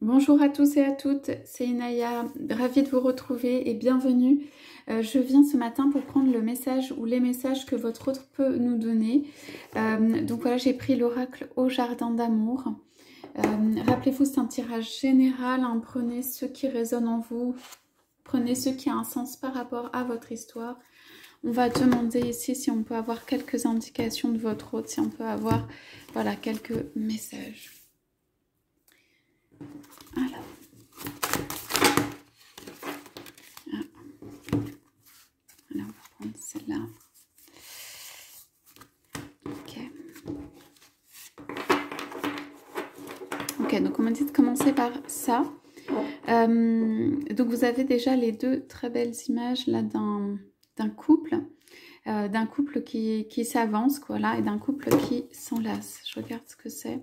Bonjour à tous et à toutes, c'est Inaya, ravie de vous retrouver et bienvenue. Je viens ce matin pour prendre le message ou les messages que votre autre peut nous donner. Donc voilà, j'ai pris l'oracle au jardin d'amour. Rappelez-vous, c'est un tirage général, hein, prenez ce qui résonne en vous, prenez ce qui a un sens par rapport à votre histoire. On va demander ici si on peut avoir quelques indications de votre autre, si on peut avoir voilà, quelques messages. Alors. Alors, on va prendre celle-là. Ok, donc on m'a dit de commencer par ça. Donc vous avez déjà les deux très belles images là d'un couple. Qui s'avance, quoi, là, et d'un couple qui s'enlace. Je regarde ce que c'est.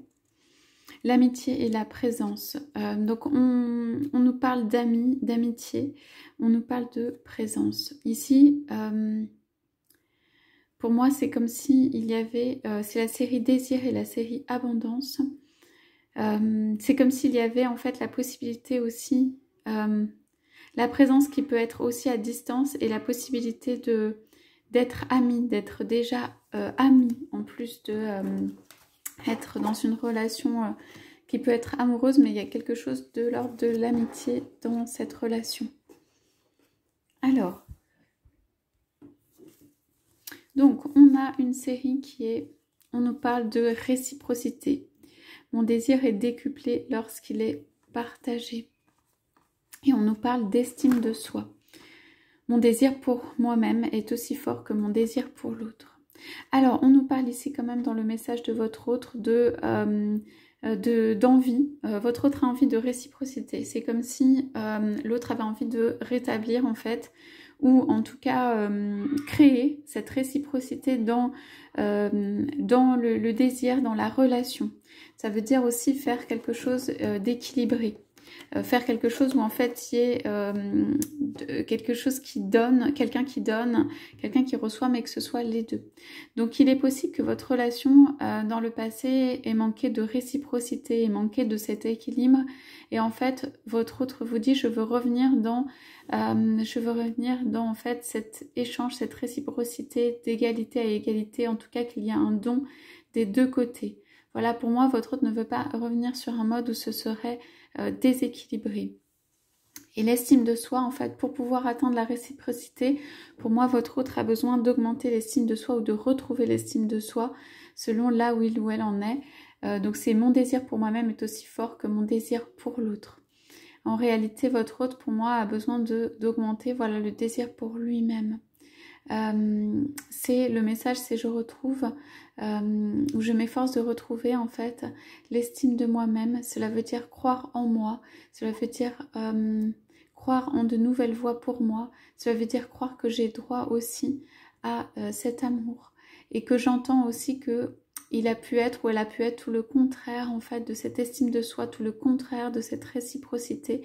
L'amitié et la présence. Donc on nous parle d'amis, d'amitié. On nous parle de présence. Ici, pour moi, c'est comme si il y avait... c'est la série Désir et la série Abondance. C'est comme s'il y avait en fait la possibilité aussi... la présence qui peut être aussi à distance et la possibilité d'être amis, d'être déjà amis, en plus de être dans une relation qui peut être amoureuse, mais il y a quelque chose de l'ordre de l'amitié dans cette relation. Alors, donc on a une série qui est, on nous parle de réciprocité. Mon désir est décuplé lorsqu'il est partagé. Et on nous parle d'estime de soi. Mon désir pour moi-même est aussi fort que mon désir pour l'autre. Alors, on nous parle ici quand même dans le message de votre autre d'envie. Votre autre a envie de réciprocité. C'est comme si l'autre avait envie de rétablir en fait, ou en tout cas créer cette réciprocité dans le désir, dans la relation. Ça veut dire aussi faire quelque chose d'équilibré. Faire quelque chose où en fait il y ait quelque chose qui donne, quelqu'un qui reçoit, mais que ce soit les deux. Donc il est possible que votre relation dans le passé ait manqué de réciprocité, ait manqué de cet équilibre, et en fait votre autre vous dit je veux revenir dans en fait cet échange, cette réciprocité d'égalité à égalité, en tout cas qu'il y a un don des deux côtés. Voilà, pour moi votre autre ne veut pas revenir sur un mode où ce serait déséquilibré. Et l'estime de soi, en fait, pour pouvoir atteindre la réciprocité, pour moi, votre autre a besoin d'augmenter l'estime de soi ou de retrouver l'estime de soi selon là où il ou elle en est. Donc c'est mon désir pour moi-même est aussi fort que mon désir pour l'autre. En réalité, votre autre, pour moi, a besoin d'augmenter voilà, le désir pour lui-même. C'est le message, c'est je retrouve, où je m'efforce de retrouver en fait l'estime de moi-même. Cela veut dire croire en moi, cela veut dire croire en de nouvelles voies pour moi, cela veut dire croire que j'ai droit aussi à cet amour et que j'entends aussi que il a pu être ou elle a pu être tout le contraire en fait de cette estime de soi, tout le contraire de cette réciprocité.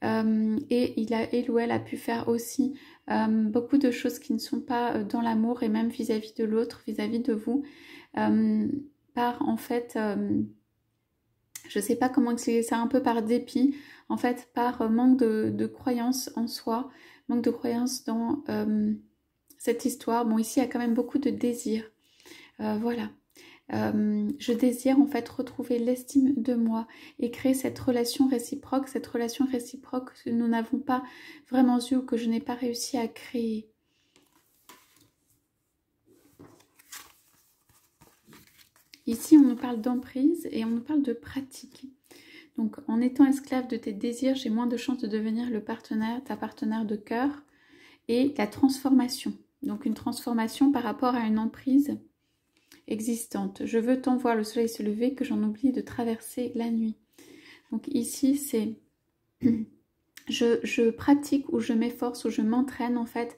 Et il ou elle a pu faire aussi beaucoup de choses qui ne sont pas dans l'amour et même vis-à-vis de l'autre, vis-à-vis de vous, par en fait, je ne sais pas comment expliquer ça, un peu par dépit, en fait par manque de croyance en soi, manque de croyance dans cette histoire. Bon, ici il y a quand même beaucoup de désir, voilà. Je désire en fait retrouver l'estime de moi et créer cette relation réciproque que nous n'avons pas vraiment eue ou que je n'ai pas réussi à créer. Ici, on nous parle d'emprise et on nous parle de pratique. Donc, en étant esclave de tes désirs, j'ai moins de chances de devenir le partenaire, ta partenaire de cœur, et la transformation. Donc, une transformation par rapport à une emprise existante. Je veux tant voir le soleil se lever que j'en oublie de traverser la nuit. Donc ici, c'est je pratique ou je m'efforce ou je m'entraîne en fait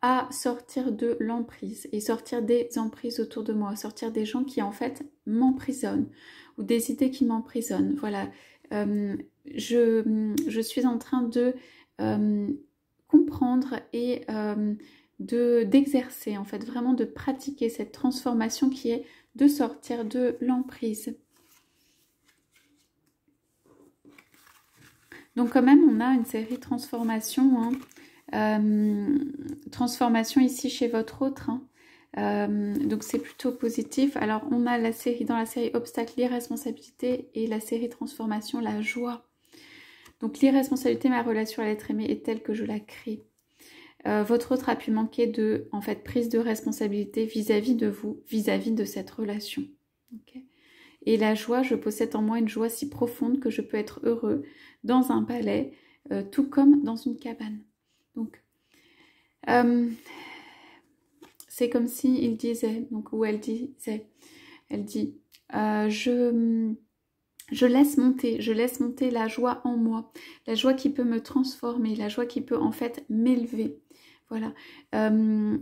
à sortir de l'emprise et sortir des emprises autour de moi, sortir des gens qui en fait m'emprisonnent ou des idées qui m'emprisonnent. Voilà, je suis en train de comprendre et d'exercer en fait, vraiment de pratiquer cette transformation qui est de sortir de l'emprise. Donc quand même, on a une série transformation, transformation ici chez votre autre. Donc c'est plutôt positif. Alors on a la série, dans la série obstacles, l'irresponsabilité, et la série transformation, la joie. Donc l'irresponsabilité, ma relation à l'être aimé est telle que je la crée. Votre autre a pu manquer de, en fait, prise de responsabilité vis-à-vis de vous, vis-à-vis de cette relation. Okay. Et la joie, je possède en moi une joie si profonde que je peux être heureux dans un palais, tout comme dans une cabane. Donc, c'est comme si il disait, donc, ou elle disait, elle dit, je laisse monter la joie en moi, la joie qui peut me transformer, la joie qui peut en fait m'élever. Voilà, je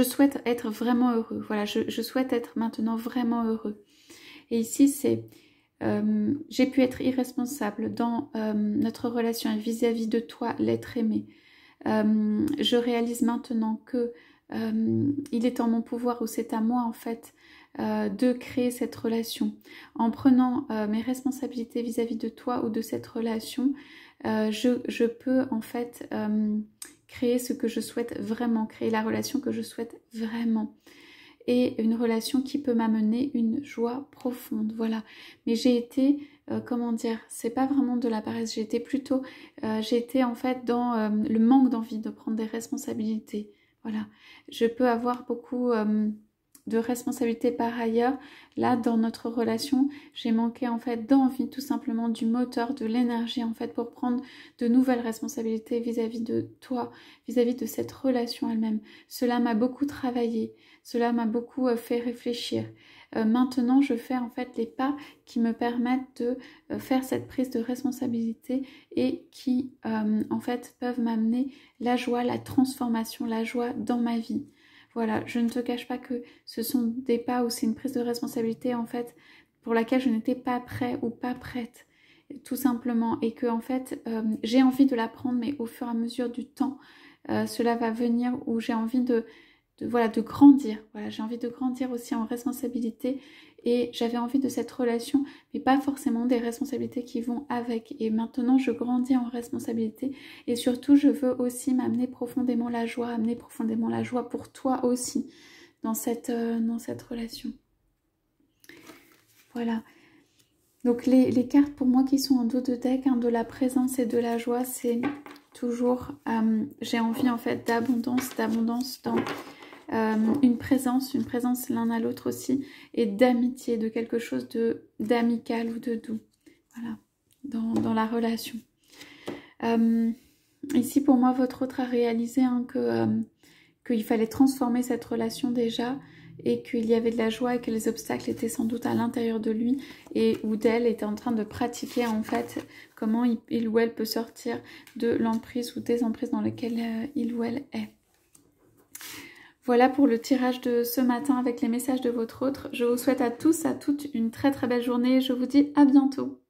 souhaite être vraiment heureux. Voilà, je souhaite être maintenant vraiment heureux. Et ici, c'est, j'ai pu être irresponsable dans notre relation vis-à-vis de toi, l'être aimé. Je réalise maintenant que il est en mon pouvoir, ou c'est à moi en fait, de créer cette relation. En prenant mes responsabilités vis-à-vis de toi ou de cette relation, je peux en fait créer ce que je souhaite vraiment, créer la relation que je souhaite vraiment. Et une relation qui peut m'amener une joie profonde, voilà. Mais j'ai été, comment dire, c'est pas vraiment de la paresse, j'ai été plutôt, j'ai été en fait dans le manque d'envie de prendre des responsabilités, voilà. Je peux avoir beaucoup de responsabilités par ailleurs. Là, dans notre relation, j'ai manqué en fait d'envie, tout simplement du moteur, de l'énergie en fait pour prendre de nouvelles responsabilités vis-à-vis de toi, vis-à-vis de cette relation elle-même. Cela m'a beaucoup travaillé, cela m'a beaucoup fait réfléchir. Maintenant, je fais en fait les pas qui me permettent de faire cette prise de responsabilité et qui en fait peuvent m'amener la joie, la transformation, la joie dans ma vie. Voilà, je ne te cache pas que ce sont des pas où c'est une prise de responsabilité en fait pour laquelle je n'étais pas prêt ou pas prête, tout simplement, et que en fait j'ai envie de la prendre, mais au fur et à mesure du temps, cela va venir où j'ai envie de grandir. Voilà, j'ai envie de grandir aussi en responsabilité, et j'avais envie de cette relation, mais pas forcément des responsabilités qui vont avec. Et maintenant, je grandis en responsabilité, et surtout, je veux aussi m'amener profondément la joie, amener profondément la joie pour toi aussi dans cette relation. Voilà. Donc les cartes pour moi qui sont en dos de deck, de la présence et de la joie, c'est toujours, j'ai envie en fait d'abondance dans une présence l'un à l'autre aussi, et d'amitié, de quelque chose d'amical ou de doux, voilà, dans la relation. Ici pour moi, votre autre a réalisé qu'il fallait transformer cette relation déjà, et qu'il y avait de la joie et que les obstacles étaient sans doute à l'intérieur de lui, et ou d'elle était en train de pratiquer en fait comment il ou elle peut sortir de l'emprise ou des emprises dans lesquelles il ou elle est. Voilà pour le tirage de ce matin avec les messages de votre autre. Je vous souhaite à tous, à toutes une très très belle journée. Je vous dis à bientôt.